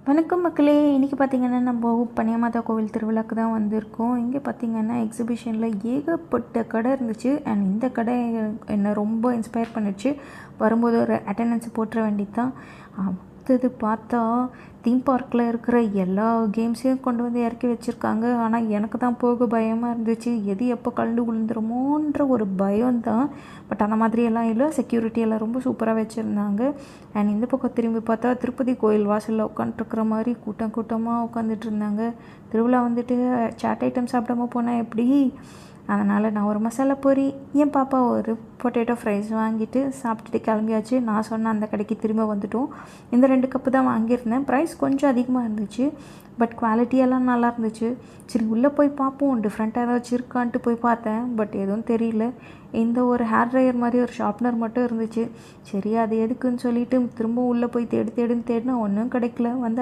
வணக்கம் மக்களே! இன்றைக்கி பார்த்திங்கன்னா நம்ம பனியமாதா கோவில் திருவிழாக்கு தான் வந்திருக்கோம். இங்கே பார்த்திங்கன்னா எக்ஸிபிஷனில் ஏகப்பட்ட கடை இருந்துச்சு. அண்ட் இந்த கடை என்னை ரொம்ப இன்ஸ்பயர் பண்ணிடுச்சு. வரும்போது ஒரு அட்டெண்டன்ஸ் போட்டுற வேண்டியது தான். அடுத்தது பார்த்தா தீம் பார்க்கில் இருக்கிற எல்லா கேம்ஸையும் கொண்டு வந்து இறக்கி வச்சுருக்காங்க. ஆனால் எனக்கு தான் போக பயமாக இருந்துச்சு. எது எப்போ கலந்து விழுந்துருமோன்ற ஒரு பயம்தான். பட் அந்த மாதிரியெல்லாம் இல்லை. செக்யூரிட்டி எல்லாம் ரொம்ப சூப்பராக வச்சுருந்தாங்க. அண்ட் இந்த பக்கம் திரும்பி பார்த்தா திருப்பதி கோயில் வாசலில் உட்காந்துருக்குற மாதிரி கூட்டமாக உட்காந்துட்டு இருந்தாங்க. திருவிழா வந்துட்டு சாட் ஐட்டம் சாப்பிடாம போனால் எப்படி? அதனால் நான் ஒரு மசாலா பூரி, என் பாப்பா ஒரு பொட்டேட்டோ ஃப்ரைஸ் வாங்கிட்டு சாப்பிட்டுட்டு கிளம்பியாச்சு. நான் சொன்ன அந்த கடைக்கு திரும்ப வந்துட்டோம். இந்த 2 கப்பு தான் வாங்கியிருந்தேன். ப்ரைஸ் கொஞ்சம் அதிகமாக இருந்துச்சு, பட் குவாலிட்டியெல்லாம் நல்லா இருந்துச்சு. சரி உள்ளே போய் பார்ப்போம், டிஃப்ரெண்ட்டாக ஏதாச்சும் இருக்கான்ட்டு போய் பார்த்தேன். பட் எதுவும் தெரியல. இந்த ஒரு ஹேர் ட்ரையர் மாதிரி ஒரு ஷார்ப்னர் மட்டும் இருந்துச்சு. சரி அது எதுக்குன்னு சொல்லிட்டு திரும்ப உள்ளே போய் தேடுன்னு தேடினா ஒன்றும் கிடைக்கல. வந்து